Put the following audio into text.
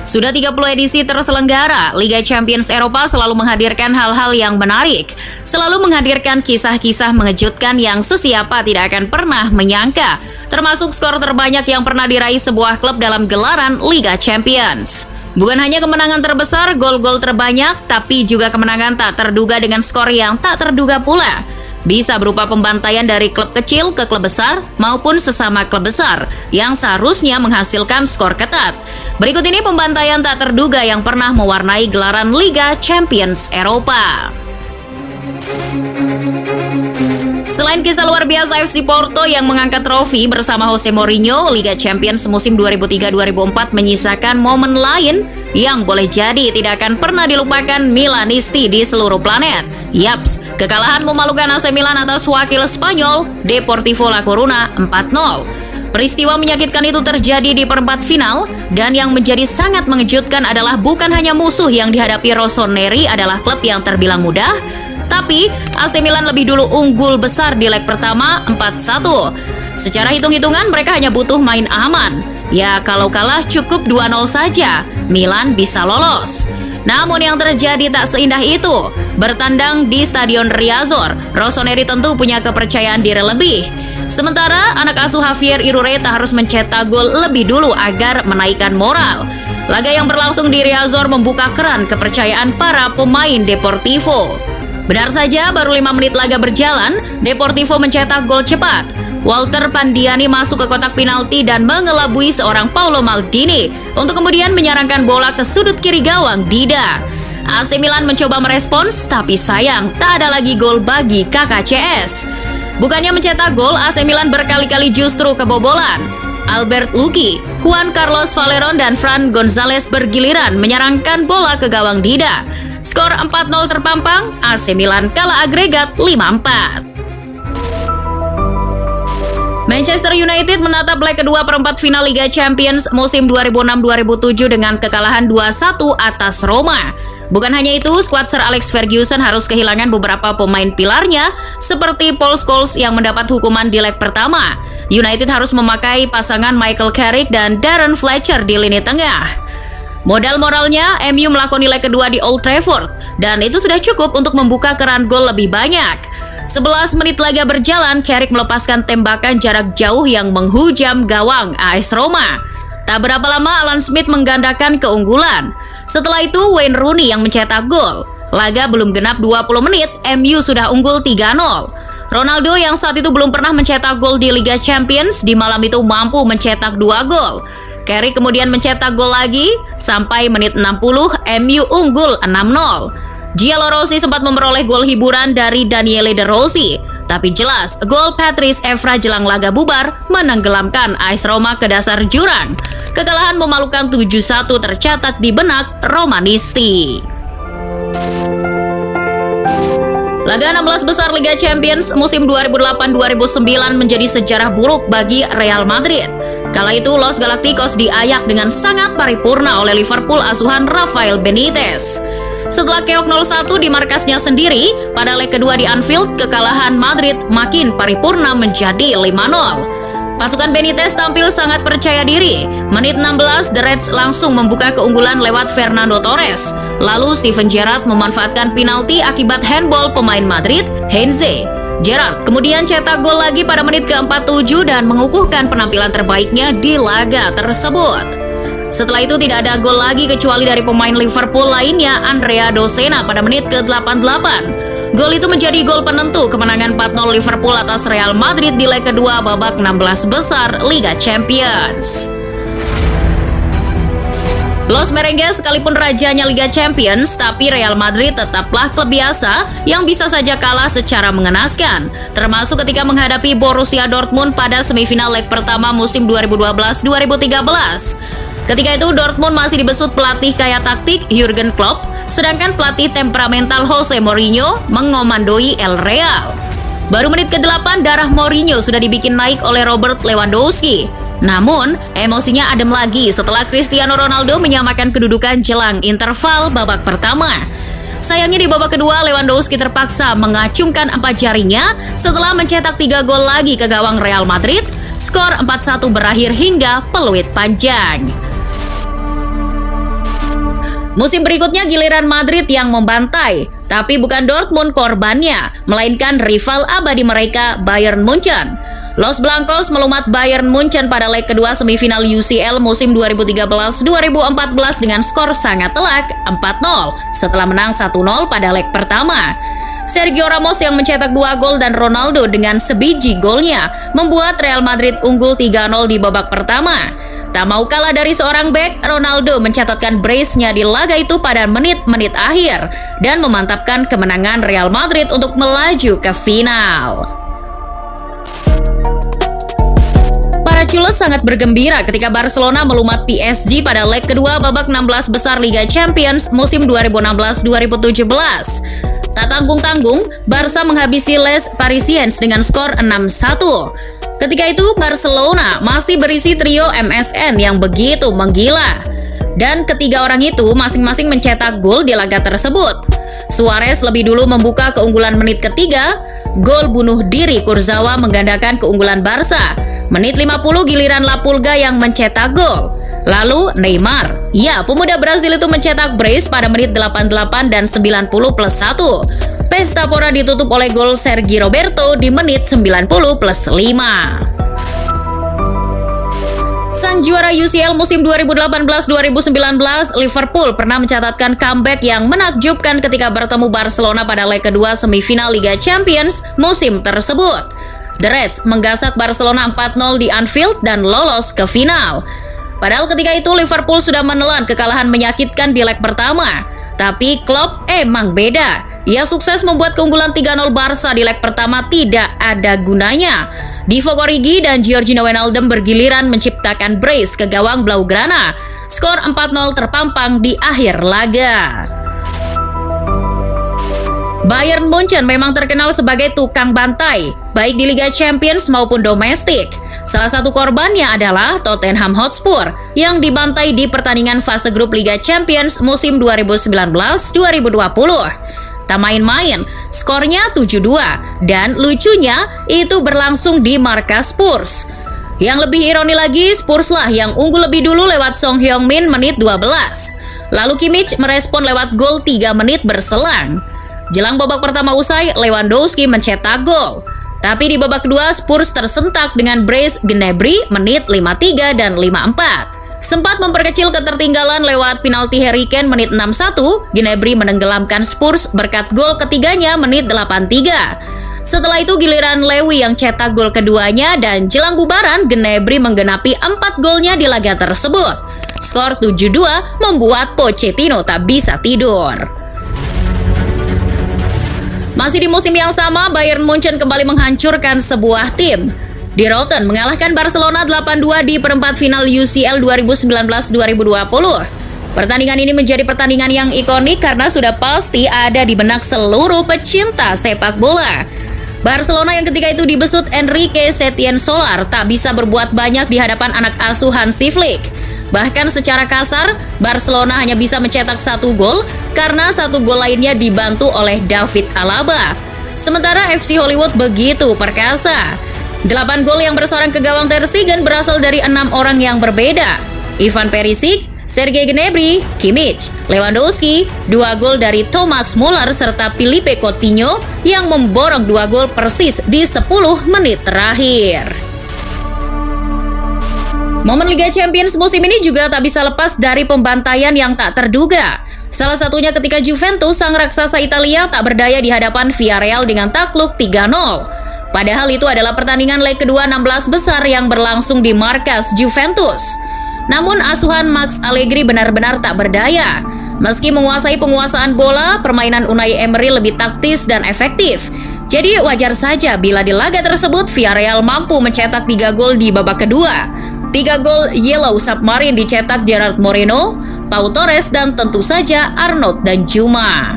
Sudah 30 edisi terselenggara, Liga Champions Eropa selalu menghadirkan hal-hal yang menarik. Selalu menghadirkan kisah-kisah mengejutkan yang sesiapa tidak akan pernah menyangka. Termasuk skor terbanyak yang pernah diraih sebuah klub dalam gelaran Liga Champions. Bukan hanya kemenangan terbesar, gol-gol terbanyak, tapi juga kemenangan tak terduga dengan skor yang tak terduga pula. Bisa berupa pembantaian dari klub kecil ke klub besar maupun sesama klub besar yang seharusnya menghasilkan skor ketat. Berikut ini pembantaian tak terduga yang pernah mewarnai gelaran Liga Champions Eropa. Selain kisah luar biasa FC Porto yang mengangkat trofi bersama Jose Mourinho, Liga Champions musim 2003-2004 menyisakan momen lain yang boleh jadi tidak akan pernah dilupakan Milanisti di seluruh planet. Yaps, kekalahan memalukan AC Milan atas wakil Spanyol Deportivo La Coruna 4-0. Peristiwa menyakitkan itu terjadi di perempat final, dan yang menjadi sangat mengejutkan adalah bukan hanya musuh yang dihadapi Rossoneri adalah klub yang terbilang mudah, tapi AC Milan lebih dulu unggul besar di leg pertama 4-1. Secara hitung-hitungan mereka hanya butuh main aman. Ya kalau kalah cukup 2-0 saja, Milan bisa lolos. Namun yang terjadi tak seindah itu. Bertandang di Stadion Riazor, Rossoneri tentu punya kepercayaan diri lebih. Sementara anak asuh Javier Irureta harus mencetak gol lebih dulu agar menaikkan moral. Laga yang berlangsung di Riazor membuka keran kepercayaan para pemain Deportivo. Benar saja, baru 5 menit laga berjalan, Deportivo mencetak gol cepat. Walter Pandiani masuk ke kotak penalti dan mengelabui seorang Paolo Maldini untuk kemudian menyerangkan bola ke sudut kiri gawang Dida. AC Milan mencoba merespons, tapi sayang tak ada lagi gol bagi KKCS. Bukannya mencetak gol, AC Milan berkali-kali justru kebobolan. Albert Luki, Juan Carlos Valeron, dan Fran Gonzalez bergiliran menyerangkan bola ke gawang Dida. Skor 4-0 terpampang, AC Milan kalah agregat 5-4. Manchester United menatap leg kedua perempat final Liga Champions musim 2006-2007 dengan kekalahan 2-1 atas Roma. Bukan hanya itu, skuad Sir Alex Ferguson harus kehilangan beberapa pemain pilarnya seperti Paul Scholes yang mendapat hukuman di leg pertama. United harus memakai pasangan Michael Carrick dan Darren Fletcher di lini tengah. Modal moralnya, MU melakoni leg kedua di Old Trafford, dan itu sudah cukup untuk membuka keran gol lebih banyak. 11 menit laga berjalan, Carrick melepaskan tembakan jarak jauh yang menghujam gawang AS Roma. Tak berapa lama, Alan Smith menggandakan keunggulan. Setelah itu, Wayne Rooney yang mencetak gol. Laga belum genap 20 menit, MU sudah unggul 3-0. Ronaldo yang saat itu belum pernah mencetak gol di Liga Champions, di malam itu mampu mencetak 2 gol. Carrick kemudian mencetak gol lagi, sampai menit 60, MU unggul 6-0. Gianluigi Rossi sempat memperoleh gol hiburan dari Daniele De Rossi, tapi jelas gol Patrice Evra jelang laga bubar menenggelamkan AS Roma ke dasar jurang. Kekalahan memalukan 7-1 tercatat di benak Romanisti. Laga 16 besar Liga Champions musim 2008-2009 menjadi sejarah buruk bagi Real Madrid. Kala itu Los Galacticos diayak dengan sangat paripurna oleh Liverpool asuhan Rafael Benitez. Setelah keok 0-1 di markasnya sendiri, pada leg kedua di Anfield, kekalahan Madrid makin paripurna menjadi 5-0. Pasukan Benitez tampil sangat percaya diri. Menit 16, The Reds langsung membuka keunggulan lewat Fernando Torres. Lalu Steven Gerrard memanfaatkan penalti akibat handball pemain Madrid, Heinze. Gerrard kemudian cetak gol lagi pada menit ke-47 dan mengukuhkan penampilan terbaiknya di laga tersebut. Setelah itu tidak ada gol lagi kecuali dari pemain Liverpool lainnya, Andrea Dossena pada menit ke-88. Gol itu menjadi gol penentu kemenangan 4-0 Liverpool atas Real Madrid di leg kedua babak 16 besar Liga Champions. Los Merengues sekalipun rajanya Liga Champions, tapi Real Madrid tetaplah klub biasa yang bisa saja kalah secara mengenaskan, termasuk ketika menghadapi Borussia Dortmund pada semifinal leg pertama musim 2012-2013. Ketika itu Dortmund masih dibesut pelatih kaya taktik Jurgen Klopp, sedangkan pelatih temperamental Jose Mourinho mengomandoi El Real. Baru menit ke-8 darah Mourinho sudah dibikin naik oleh Robert Lewandowski. Namun, emosinya adem lagi setelah Cristiano Ronaldo menyamakan kedudukan jelang interval babak pertama. Sayangnya di babak kedua Lewandowski terpaksa mengacungkan 4 jarinya setelah mencetak 3 gol lagi ke gawang Real Madrid. Skor 4-1 berakhir hingga peluit panjang. Musim berikutnya giliran Madrid yang membantai, tapi bukan Dortmund korbannya, melainkan rival abadi mereka Bayern Munchen. Los Blancos melumat Bayern Munchen pada leg kedua semifinal UCL musim 2013-2014 dengan skor sangat telak 4-0 setelah menang 1-0 pada leg pertama. Sergio Ramos yang mencetak 2 gol dan Ronaldo dengan sebiji golnya membuat Real Madrid unggul 3-0 di babak pertama. Tak mau kalah dari seorang bek, Ronaldo mencatatkan brace-nya di laga itu pada menit-menit akhir dan memantapkan kemenangan Real Madrid untuk melaju ke final. Para culus sangat bergembira ketika Barcelona melumat PSG pada leg kedua babak 16 besar Liga Champions musim 2016-2017. Tak tanggung-tanggung, Barca menghabisi Les Parisiens dengan skor 6-1. Ketika itu Barcelona masih berisi trio MSN yang begitu menggila. Dan ketiga orang itu masing-masing mencetak gol di laga tersebut. Suarez lebih dulu membuka keunggulan menit ketiga, gol bunuh diri Kurzawa menggandakan keunggulan Barca. Menit 50 giliran La Pulga yang mencetak gol. Lalu Neymar, ya pemuda Brazil itu mencetak brace pada menit 88 dan 90+1. Pesta pora ditutup oleh gol Sergi Roberto di menit 90+5. Sang juara UCL musim 2018-2019, Liverpool pernah mencatatkan comeback yang menakjubkan ketika bertemu Barcelona pada leg kedua semifinal Liga Champions musim tersebut. The Reds menggasak Barcelona 4-0 di Anfield dan lolos ke final. Padahal ketika itu Liverpool sudah menelan kekalahan menyakitkan di leg pertama. Tapi Klopp emang beda. Ia sukses membuat keunggulan 3-0 Barca di leg pertama tidak ada gunanya. Divock Origi dan Georginio Wijnaldum bergiliran menciptakan brace ke gawang Blaugrana. Skor 4-0 terpampang di akhir laga. Bayern Munchen memang terkenal sebagai tukang bantai, baik di Liga Champions maupun domestik. Salah satu korbannya adalah Tottenham Hotspur yang dibantai di pertandingan fase grup Liga Champions musim 2019-2020. Tak main-main, skornya 7-2 dan lucunya itu berlangsung di markas Spurs. Yang lebih ironi lagi, Spurs lah yang unggul lebih dulu lewat Son Heung-min menit 12. Lalu Kimmich merespon lewat gol 3 menit berselang. Jelang babak pertama usai, Lewandowski mencetak gol. Tapi di babak kedua, Spurs tersentak dengan brace Gnabry menit 53 dan 54. Sempat memperkecil ketertinggalan lewat penalti Harry Kane menit 61, Gnabry menenggelamkan Spurs berkat gol ketiganya menit 83. Setelah itu giliran Lewy yang cetak gol keduanya dan jelang bubaran Gnabry menggenapi 4 golnya di laga tersebut. Skor 7-2 membuat Pochettino tak bisa tidur. Masih di musim yang sama, Bayern Munchen kembali menghancurkan sebuah tim. Di Rotten mengalahkan Barcelona 8-2 di perempat final UCL 2019-2020. Pertandingan ini menjadi pertandingan yang ikonik karena sudah pasti ada di benak seluruh pecinta sepak bola. Barcelona yang ketika itu dibesut Enrique Setien Solar tak bisa berbuat banyak di hadapan anak asuh Hansi Flick. Bahkan secara kasar, Barcelona hanya bisa mencetak 1 gol karena 1 gol lainnya dibantu oleh David Alaba. Sementara FC Hollywood begitu perkasa. 8 gol yang bersarang ke gawang Ter Stegen berasal dari 6 orang yang berbeda. Ivan Perisic, Sergei Gnabry, Kimmich, Lewandowski, 2 gol dari Thomas Muller serta Philippe Coutinho yang memborong 2 gol persis di 10 menit terakhir. Momen Liga Champions musim ini juga tak bisa lepas dari pembantaian yang tak terduga. Salah satunya ketika Juventus, sang raksasa Italia, tak berdaya di hadapan Villarreal dengan takluk 3-0. Padahal itu adalah pertandingan leg kedua 16 besar yang berlangsung di markas Juventus. Namun asuhan Max Allegri benar-benar tak berdaya. Meski menguasai penguasaan bola, permainan Unai Emery lebih taktis dan efektif. Jadi wajar saja bila di laga tersebut Villarreal mampu mencetak 3 gol di babak kedua. 3 gol Yellow Submarine dicetak Gerard Moreno, Pau Torres, dan tentu saja Arnaud Danjuma.